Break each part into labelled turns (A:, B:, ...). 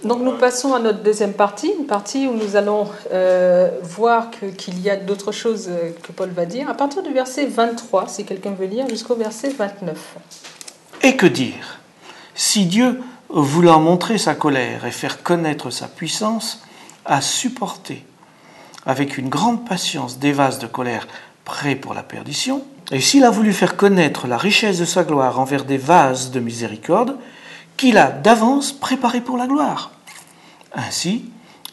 A: Donc nous passons à notre deuxième partie, une partie où nous allons voir qu'il y a d'autres choses que Paul va dire, à partir du verset 23, si quelqu'un veut lire, jusqu'au verset 29.
B: Et que dire? Si Dieu, voulant montrer sa colère et faire connaître sa puissance, a supporté avec une grande patience des vases de colère prêts pour la perdition, et s'il a voulu faire connaître la richesse de sa gloire envers des vases de miséricorde, qu'il a d'avance préparés pour la gloire. Ainsi,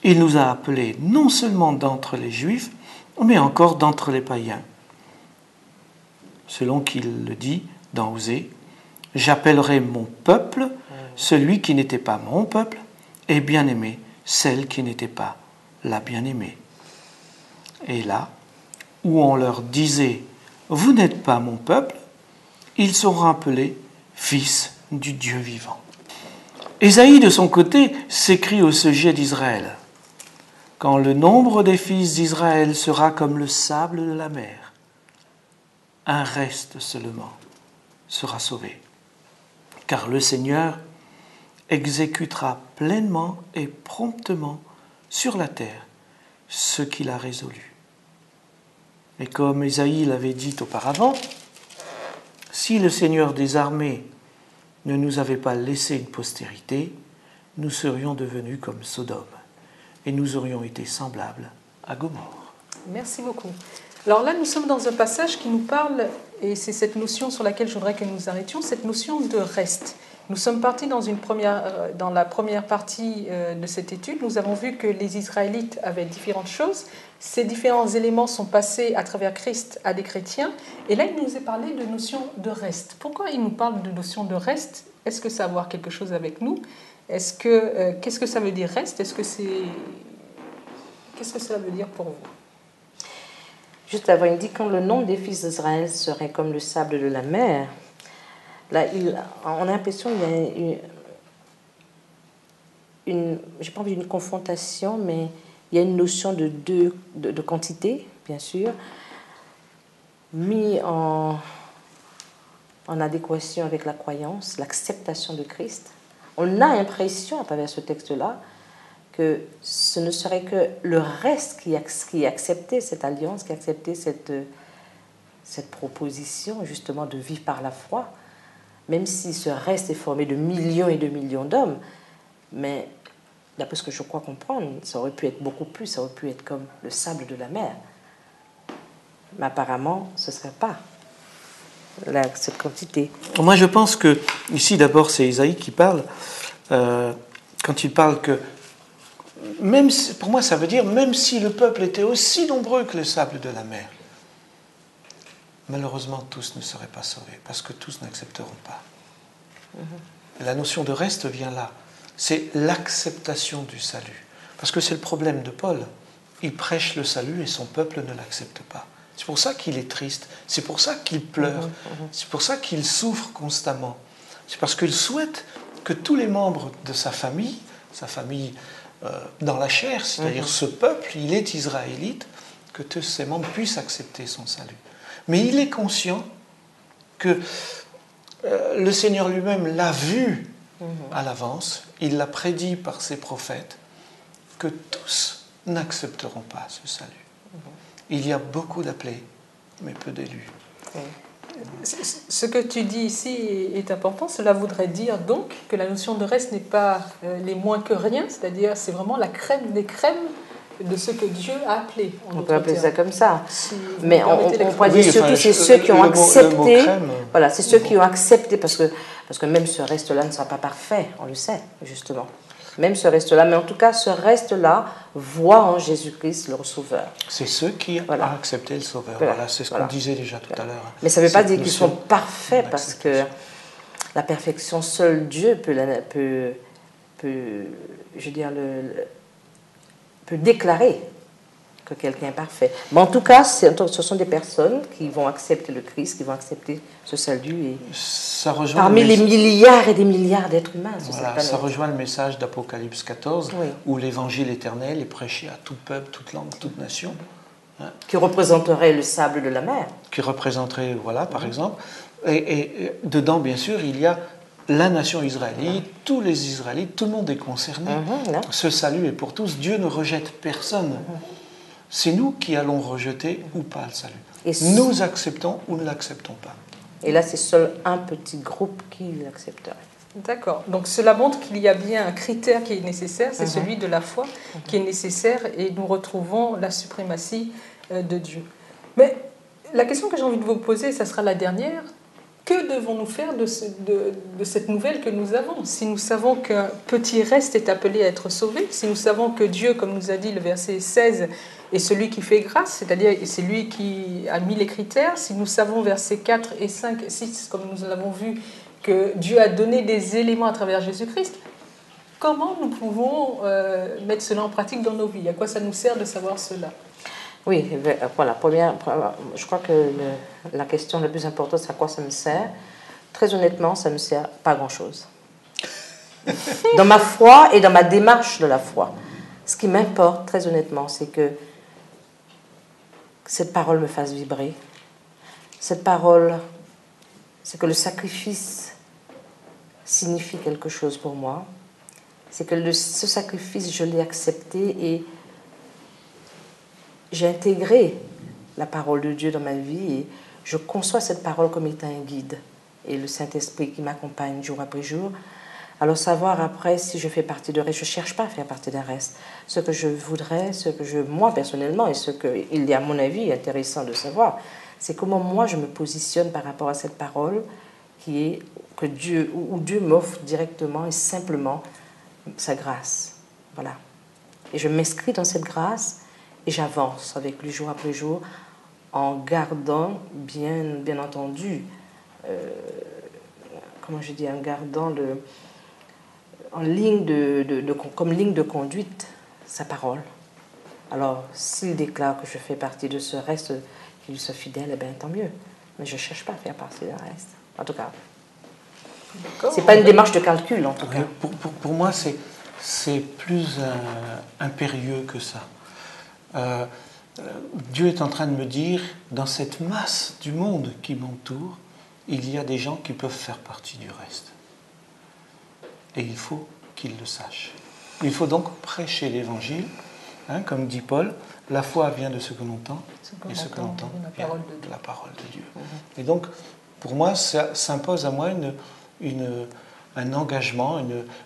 B: il nous a appelés non seulement d'entre les Juifs, mais encore d'entre les païens. Selon qu'il le dit dans Osée, « J'appellerai mon peuple celui qui n'était pas mon peuple, et bien-aimé celle qui n'était pas la bien-aimée. » Et là, où on leur disait « Vous n'êtes pas mon peuple », ils seront appelés « fils du Dieu vivant ». Ésaïe, de son côté, s'écrie au sujet d'Israël. « Quand le nombre des fils d'Israël sera comme le sable de la mer, un reste seulement sera sauvé. Car le Seigneur exécutera pleinement et promptement sur la terre ce qu'il a résolu. » Et comme Ésaïe l'avait dit auparavant, si le Seigneur des armées ne nous avait pas laissé une postérité, nous serions devenus comme Sodome et nous aurions été semblables à Gomorrhe.
A: Merci beaucoup. Alors là, nous sommes dans un passage qui nous parle, et c'est cette notion sur laquelle je voudrais que nous nous arrêtions, cette notion de reste. Nous sommes partis dans la première partie de cette étude. Nous avons vu que les Israélites avaient différentes choses. Ces différents éléments sont passés à travers Christ à des chrétiens. Et là, il nous est parlé de notion de reste. Pourquoi il nous parle de notion de reste? Est-ce que ça a à voir quelque chose avec nous? Qu'est-ce que ça veut dire reste? Qu'est-ce que cela veut dire pour vous?
C: Juste avant, il dit quand le nombre des fils d'Israël serait comme le sable de la mer. Là, on a l'impression qu'il y a j'ai pas envie d'une confrontation, mais il y a une notion de quantité, bien sûr, mis en adéquation avec la croyance, l'acceptation de Christ. On a l'impression, à travers ce texte-là, que ce ne serait que le reste qui acceptait cette alliance, qui acceptait cette proposition, justement, de vivre par la foi, même si ce reste est formé de millions et de millions d'hommes. Mais d'après ce que je crois comprendre, ça aurait pu être beaucoup plus, ça aurait pu être comme le sable de la mer. Mais apparemment, ce ne serait pas cette quantité.
B: Moi, je pense que, ici, d'abord, c'est Ésaïe qui parle, quand il parle que, pour moi, ça veut dire, même si le peuple était aussi nombreux que le sable de la mer, malheureusement, tous ne seraient pas sauvés, parce que tous n'accepteront pas. La notion de reste vient là. C'est l'acceptation du salut. Parce que c'est le problème de Paul. Il prêche le salut et son peuple ne l'accepte pas. C'est pour ça qu'il est triste. C'est pour ça qu'il pleure. C'est pour ça qu'il souffre constamment. C'est parce qu'il souhaite que tous les membres de sa famille dans la chair, c'est-à-dire ce peuple, il est israélite, que tous ses membres puissent accepter son salut. Mais il est conscient que le Seigneur lui-même l'a vu à l'avance, il l'a prédit par ses prophètes, que tous n'accepteront pas ce salut. Il y a beaucoup d'appelés, mais peu d'élus.
A: Ce que tu dis ici est important. Cela voudrait dire donc que la notion de reste n'est pas les moins que rien, c'est-à-dire c'est vraiment la crème des crèmes de ce que Dieu a appelé.
C: On peut appeler ça comme ça.
A: Si
C: mais on pourrait dire surtout c'est ceux qui ont accepté. Voilà, c'est ceux qui ont accepté parce que même ce reste-là ne sera pas parfait, on le sait justement. Même ce reste-là, mais en tout cas, ce reste-là voit en Jésus-Christ le Sauveur.
B: C'est ceux qui ont accepté le Sauveur. Voilà, c'est ce qu'on disait déjà tout à l'heure.
C: Mais ça ne veut pas dire qu'ils sont parfaits, parce que la perfection, seul Dieu peut déclarer que quelqu'un est parfait. Mais en tout cas, ce sont des personnes qui vont accepter le Christ, qui vont accepter ce salut. Et
B: ça
C: parmi les milliards et des milliards d'êtres humains.
B: Ça rejoint le message d'Apocalypse 14, où l'évangile éternel est prêché à tout peuple, toute langue, toute nation.
C: Qui représenterait le sable de la mer.
B: Qui représenterait, par exemple. Et dedans, bien sûr, il y a la nation israélite, tous les Israélites, tout le monde est concerné. Ce salut est pour tous. Dieu ne rejette personne. C'est nous qui allons rejeter ou pas le salut. Nous acceptons ou ne l'acceptons pas.
C: Et là, c'est seul un petit groupe qui l'accepterait.
A: D'accord. Donc cela montre qu'il y a bien un critère qui est nécessaire, c'est celui de la foi qui est nécessaire, et nous retrouvons la suprématie de Dieu. Mais la question que j'ai envie de vous poser, ça sera la dernière. Que devons-nous faire de cette nouvelle que nous avons? Si nous savons qu'un petit reste est appelé à être sauvé, si nous savons que Dieu, comme nous a dit le verset 16, est celui qui fait grâce, c'est-à-dire c'est lui qui a mis les critères, si nous savons versets 4 et 5 et 6, comme nous l'avons vu, que Dieu a donné des éléments à travers Jésus-Christ, comment nous pouvons mettre cela en pratique dans nos vies? À quoi ça nous sert de savoir cela?
C: Oui, voilà, je crois que la question la plus importante, c'est à quoi ça me sert. Très honnêtement, ça ne me sert pas grand-chose. Dans ma foi et dans ma démarche de la foi, ce qui m'importe, très honnêtement, c'est que cette parole me fasse vibrer. Cette parole, c'est que le sacrifice signifie quelque chose pour moi. C'est que ce sacrifice, je l'ai accepté et j'ai intégré la parole de Dieu dans ma vie et je conçois cette parole comme étant un guide et le Saint-Esprit qui m'accompagne jour après jour. Alors savoir après si je fais partie de reste, je ne cherche pas à faire partie d'un reste. Ce que je voudrais, moi personnellement, et ce qu'il est à mon avis intéressant de savoir, c'est comment moi je me positionne par rapport à cette parole où Dieu m'offre directement et simplement sa grâce. Voilà. Et je m'inscris dans cette grâce et j'avance avec lui jour après jour en gardant, bien entendu, en gardant comme ligne de conduite sa parole. Alors, s'il déclare que je fais partie de ce reste, qu'il soit fidèle, eh bien, tant mieux. Mais je ne cherche pas à faire partie d'un reste. En tout cas, ce n'est pas une démarche de calcul, en tout cas.
B: Pour moi, c'est plus impérieux que ça. Dieu est en train de me dire, dans cette masse du monde qui m'entoure, il y a des gens qui peuvent faire partie du reste. Et il faut qu'ils le sachent. Il faut donc prêcher l'évangile, comme dit Paul, la foi vient de ce que l'on entend, et ce que l'on entend vient de la parole de Dieu. Et donc, pour moi, ça s'impose à moi un engagement,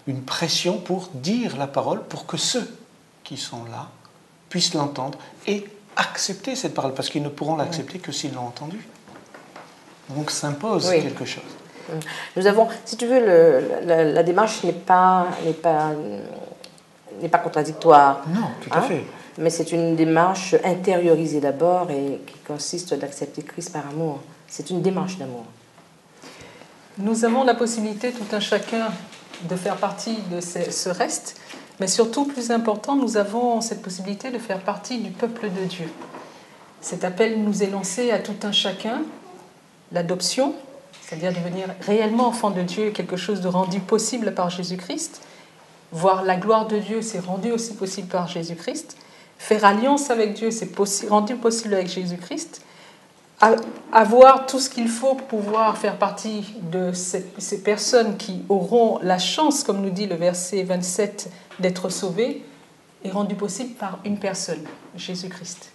B: une pression pour dire la parole, pour que ceux qui sont là puissent l'entendre et accepter cette parole, parce qu'ils ne pourront l'accepter que s'ils l'ont entendue. Donc s'impose quelque chose.
C: Nous avons, si tu veux, la démarche n'est pas contradictoire.
B: Non, tout à fait.
C: Mais c'est une démarche intériorisée d'abord et qui consiste d'accepter Christ par amour. C'est une démarche d'amour.
A: Nous avons la possibilité, tout un chacun, de faire partie de ce reste, mais surtout, plus important, nous avons cette possibilité de faire partie du peuple de Dieu. Cet appel nous est lancé à tout un chacun, l'adoption, c'est-à-dire devenir réellement enfant de Dieu, quelque chose de rendu possible par Jésus-Christ. Voir la gloire de Dieu, c'est rendu aussi possible par Jésus-Christ. Faire alliance avec Dieu, c'est rendu possible avec Jésus-Christ. Avoir tout ce qu'il faut pour pouvoir faire partie de ces personnes qui auront la chance, comme nous dit le verset 27, d'être sauvées, est rendu possible par une personne, Jésus-Christ.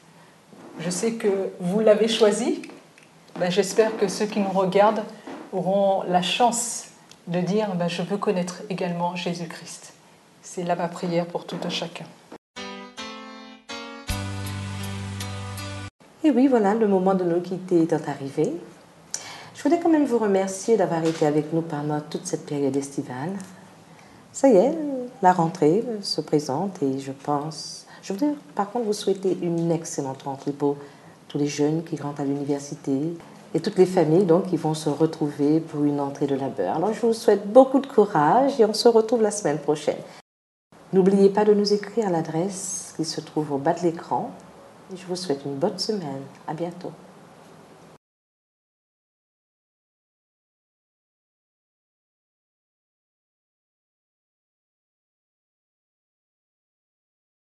A: Je sais que vous l'avez choisi. J'espère que ceux qui nous regardent auront la chance de dire je veux connaître également Jésus-Christ. C'est là ma prière pour tout un chacun.
C: Et oui, voilà, le moment de nous quitter étant arrivé. Je voudrais quand même vous remercier d'avoir été avec nous pendant toute cette période estivale. Ça y est, la rentrée se présente et je voudrais par contre vous souhaiter une excellente rentrée pour tous les jeunes qui rentrent à l'université et toutes les familles donc qui vont se retrouver pour une entrée de labeur. Alors je vous souhaite beaucoup de courage et on se retrouve la semaine prochaine. N'oubliez pas de nous écrire à l'adresse qui se trouve au bas de l'écran. Je vous souhaite une bonne semaine. À bientôt.